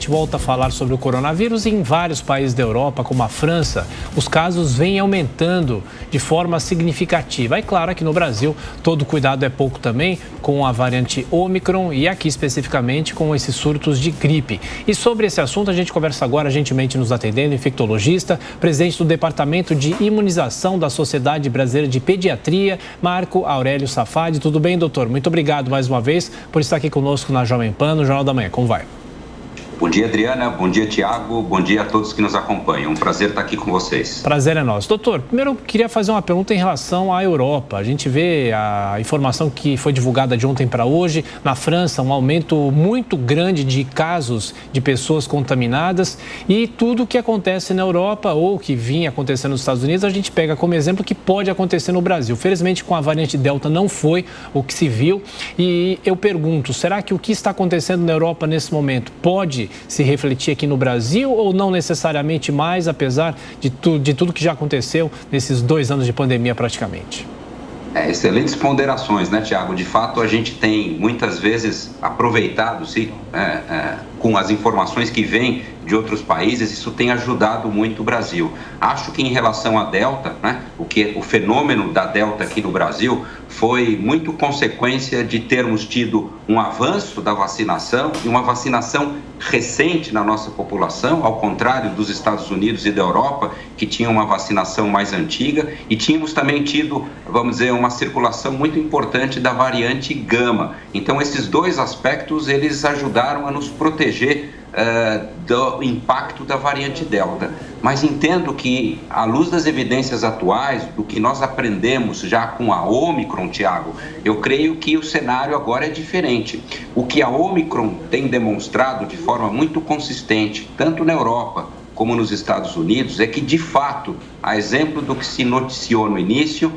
gente volta a falar sobre o coronavírus. Em vários países da Europa, como a França, os casos vêm aumentando de forma significativa. É claro, aqui no Brasil, todo cuidado é pouco também com a variante Ômicron e aqui especificamente com esses surtos de gripe. E sobre esse assunto, a gente conversa agora, gentilmente nos atendendo, infectologista, presidente do Departamento de Imunização da Sociedade Brasileira de Pediatria, Marco Aurélio Safadi. Tudo bem, doutor? Muito obrigado mais uma vez por estar aqui conosco na Jovem Pan, no Jornal da Manhã. Como vai? Bom dia, Adriana. Bom dia, Tiago. Bom dia a todos que nos acompanham. Um prazer estar aqui com vocês. Prazer é nosso. Doutor, primeiro eu queria fazer uma pergunta em relação à Europa. A gente vê a informação que foi divulgada de ontem para hoje. Na França, um aumento muito grande de casos de pessoas contaminadas. E tudo o que acontece na Europa ou que vinha acontecendo nos Estados Unidos, a gente pega como exemplo que pode acontecer no Brasil. Felizmente, com a variante Delta não foi o que se viu. E eu pergunto, será que o que está acontecendo na Europa nesse momento pode se refletir aqui no Brasil ou não necessariamente mais, apesar de tudo que já aconteceu nesses 2 anos de pandemia praticamente? Excelentes ponderações, né, Tiago? De fato, a gente tem muitas vezes aproveitado com as informações que vêm de outros países, isso tem ajudado muito o Brasil. Acho que em relação à Delta, né, o fenômeno da Delta aqui no Brasil foi muito consequência de termos tido um avanço da vacinação e uma vacinação recente na nossa população, ao contrário dos Estados Unidos e da Europa, que tinham uma vacinação mais antiga, e tínhamos também tido, vamos dizer, uma circulação muito importante da variante Gama. Então, esses dois aspectos, eles ajudaram a nos proteger do impacto da variante Delta. Mas entendo que, à luz das evidências atuais, do que nós aprendemos já com a Ômicron, Tiago, eu creio que o cenário agora é diferente. O que a Ômicron tem demonstrado de forma muito consistente, tanto na Europa como nos Estados Unidos, é que, de fato, a exemplo do que se noticiou no início,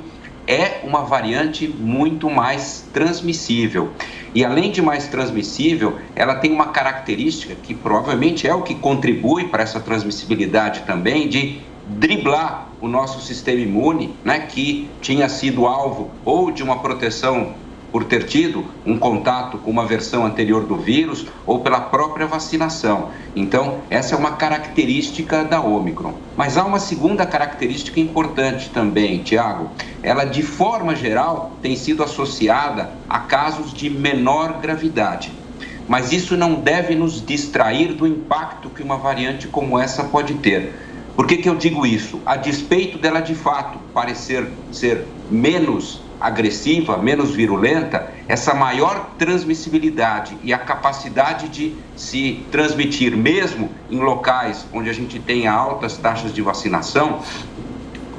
é uma variante muito mais transmissível. E além de mais transmissível, ela tem uma característica que provavelmente é o que contribui para essa transmissibilidade também, de driblar o nosso sistema imune, né, que tinha sido alvo ou de uma proteção por ter tido um contato com uma versão anterior do vírus ou pela própria vacinação. Então, essa é uma característica da Ômicron. Mas há uma segunda característica importante também, Tiago. Ela, de forma geral, tem sido associada a casos de menor gravidade. Mas isso não deve nos distrair do impacto que uma variante como essa pode ter. Por que eu digo isso? A despeito dela, de fato, parecer ser menos agressiva, menos virulenta, essa maior transmissibilidade e a capacidade de se transmitir mesmo em locais onde a gente tenha altas taxas de vacinação,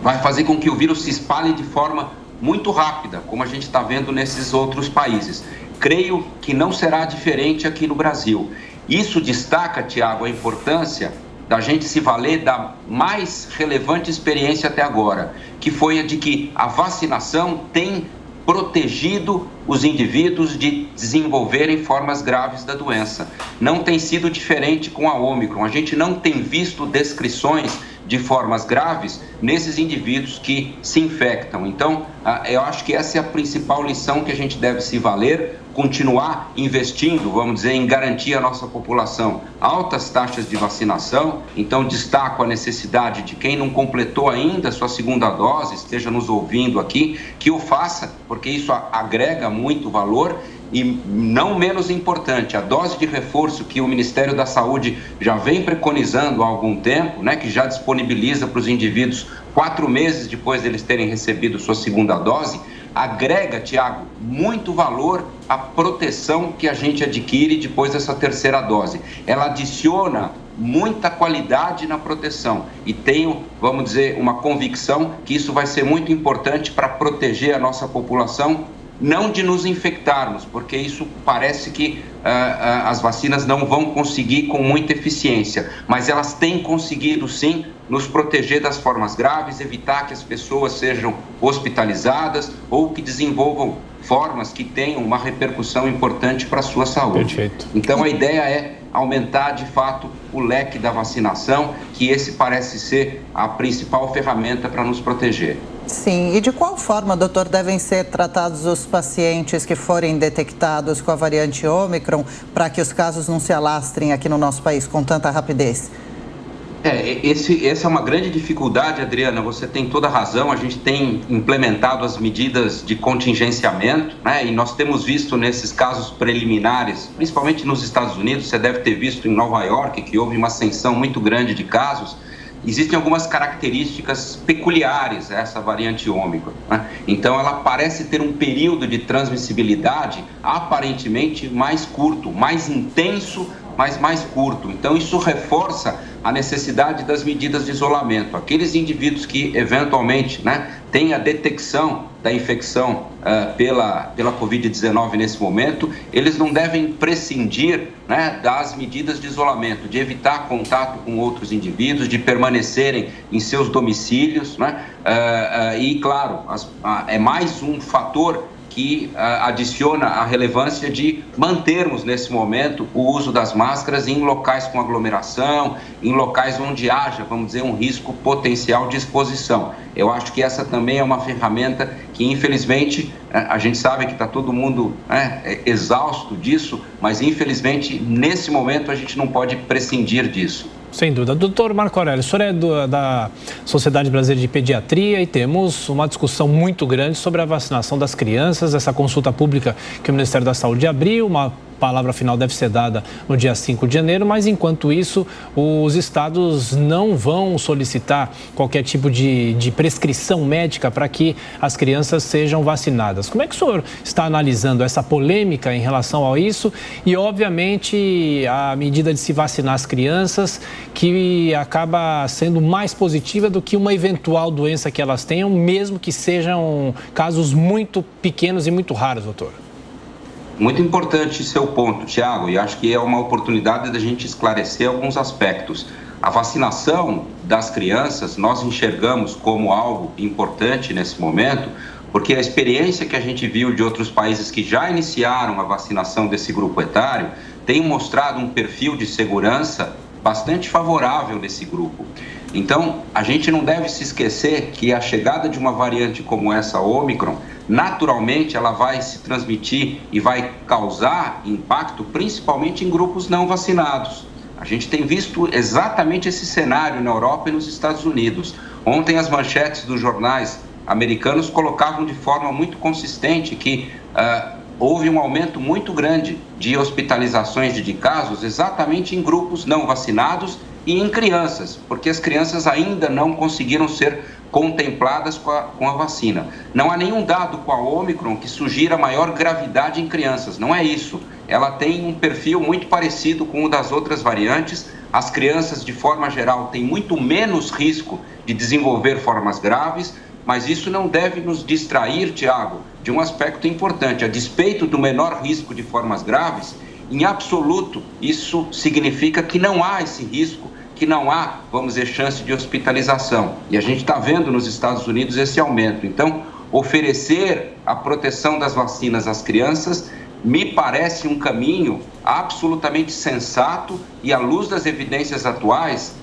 vai fazer com que o vírus se espalhe de forma muito rápida, como a gente está vendo nesses outros países. Creio que não será diferente aqui no Brasil. Isso destaca, Tiago, a importância da gente se valer da mais relevante experiência até agora, que foi a de que a vacinação tem protegido os indivíduos de desenvolverem formas graves da doença. Não tem sido diferente com a Ômicron. A gente não tem visto descrições de formas graves nesses indivíduos que se infectam. Então, eu acho que essa é a principal lição que a gente deve se valer, continuar investindo, vamos dizer, em garantir à nossa população altas taxas de vacinação. Então, destaco a necessidade de quem não completou ainda a sua segunda dose, esteja nos ouvindo aqui, que o faça, porque isso agrega muito valor. E não menos importante, a dose de reforço que o Ministério da Saúde já vem preconizando há algum tempo, né, que já disponibiliza para os indivíduos 4 meses depois deles terem recebido sua segunda dose, agrega, Tiago, muito valor à proteção que a gente adquire depois dessa terceira dose. Ela adiciona muita qualidade na proteção e tenho, vamos dizer, uma convicção que isso vai ser muito importante para proteger a nossa população, não de nos infectarmos, porque isso parece que as vacinas não vão conseguir com muita eficiência, mas elas têm conseguido sim nos proteger das formas graves, evitar que as pessoas sejam hospitalizadas ou que desenvolvam formas que tenham uma repercussão importante para a sua saúde. Perfeito. Então a ideia é aumentar de fato o leque da vacinação, que esse parece ser a principal ferramenta para nos proteger. Sim, e de qual forma, doutor, devem ser tratados os pacientes que forem detectados com a variante Ômicron para que os casos não se alastrem aqui no nosso país com tanta rapidez? Essa é uma grande dificuldade, Adriana, você tem toda a razão, a gente tem implementado as medidas de contingenciamento, né? E nós temos visto nesses casos preliminares, principalmente nos Estados Unidos, você deve ter visto em Nova York, que houve uma ascensão muito grande de casos, existem algumas características peculiares a essa variante Ômicron, né? Então ela parece ter um período de transmissibilidade aparentemente mais curto, mais intenso, mas mais curto. Então isso reforça a necessidade das medidas de isolamento. Aqueles indivíduos que eventualmente, né, têm a detecção da infecção pela Covid-19 nesse momento, eles não devem prescindir, né, das medidas de isolamento, de evitar contato com outros indivíduos, de permanecerem em seus domicílios, né? E, claro, é mais um fator que adiciona a relevância de mantermos nesse momento o uso das máscaras em locais com aglomeração, em locais onde haja, vamos dizer, um risco potencial de exposição. Eu acho que essa também é uma ferramenta que, infelizmente, a gente sabe que está todo mundo, né, exausto disso, mas, infelizmente, nesse momento a gente não pode prescindir disso. Sem dúvida. Doutor Marco Aurélio, o senhor é da Sociedade Brasileira de Pediatria e temos uma discussão muito grande sobre a vacinação das crianças, essa consulta pública que o Ministério da Saúde abriu, uma palavra final deve ser dada no dia 5 de janeiro, mas enquanto isso, os estados não vão solicitar qualquer tipo de prescrição médica para que as crianças sejam vacinadas. Como é que o senhor está analisando essa polêmica em relação a isso e, obviamente, a medida de se vacinar as crianças, que acaba sendo mais positiva do que uma eventual doença que elas tenham, mesmo que sejam casos muito pequenos e muito raros, doutor? Muito importante seu ponto, Tiago, e acho que é uma oportunidade da gente esclarecer alguns aspectos. A vacinação das crianças nós enxergamos como algo importante nesse momento, porque a experiência que a gente viu de outros países que já iniciaram a vacinação desse grupo etário tem mostrado um perfil de segurança bastante favorável desse grupo. Então, a gente não deve se esquecer que a chegada de uma variante como essa, Ômicron, naturalmente ela vai se transmitir e vai causar impacto principalmente em grupos não vacinados. A gente tem visto exatamente esse cenário na Europa e nos Estados Unidos. Ontem as manchetes dos jornais americanos colocavam de forma muito consistente que houve um aumento muito grande de hospitalizações de casos exatamente em grupos não vacinados e em crianças, porque as crianças ainda não conseguiram ser contempladas com a vacina. Não há nenhum dado com a Ômicron que sugira maior gravidade em crianças, não é isso. Ela tem um perfil muito parecido com o das outras variantes. As crianças, de forma geral, têm muito menos risco de desenvolver formas graves, mas isso não deve nos distrair, Tiago, de um aspecto importante. A despeito do menor risco de formas graves, em absoluto, isso significa que não há esse risco, que não há, vamos dizer, chance de hospitalização. E a gente está vendo nos Estados Unidos esse aumento. Então, oferecer a proteção das vacinas às crianças me parece um caminho absolutamente sensato e, à luz das evidências atuais,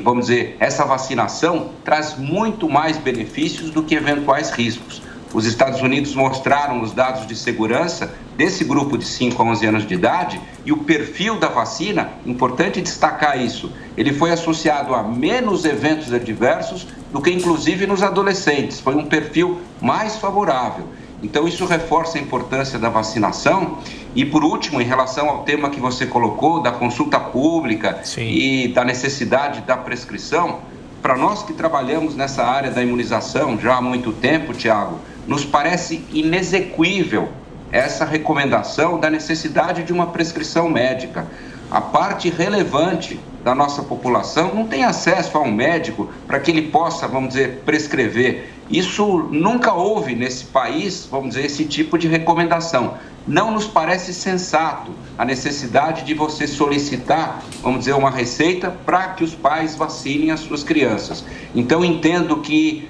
vamos dizer, essa vacinação traz muito mais benefícios do que eventuais riscos. Os Estados Unidos mostraram os dados de segurança desse grupo de 5 a 11 anos de idade e o perfil da vacina, importante destacar isso, ele foi associado a menos eventos adversos do que inclusive nos adolescentes, foi um perfil mais favorável. Então isso reforça a importância da vacinação. E por último, em relação ao tema que você colocou, da consulta pública e da necessidade da prescrição, para nós que trabalhamos nessa área da imunização já há muito tempo, Tiago, nos parece inexequível essa recomendação da necessidade de uma prescrição médica. A parte relevante da nossa população não tem acesso a um médico para que ele possa, vamos dizer, prescrever. Isso nunca houve nesse país, vamos dizer, esse tipo de recomendação. Não nos parece sensato a necessidade de você solicitar, vamos dizer, uma receita para que os pais vacinem as suas crianças. Então, entendo que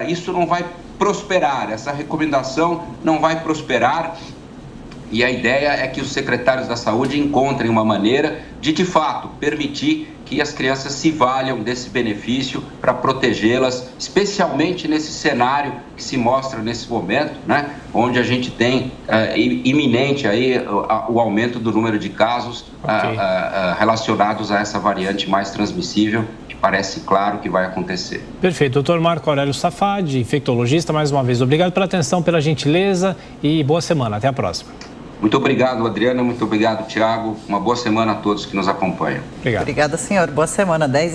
isso não vai prosperar, essa recomendação não vai prosperar. E a ideia é que os secretários da saúde encontrem uma maneira de fato, permitir que as crianças se valham desse benefício para protegê-las, especialmente nesse cenário que se mostra nesse momento, né, onde a gente tem iminente aí o aumento do número de casos relacionados a essa variante mais transmissível, que parece claro que vai acontecer. Perfeito. Doutor Marco Aurélio Safadi, infectologista, mais uma vez, obrigado pela atenção, pela gentileza e boa semana. Até a próxima. Muito obrigado, Adriana. Muito obrigado, Tiago. Uma boa semana a todos que nos acompanham. Obrigada, senhor. Boa semana. 10h50.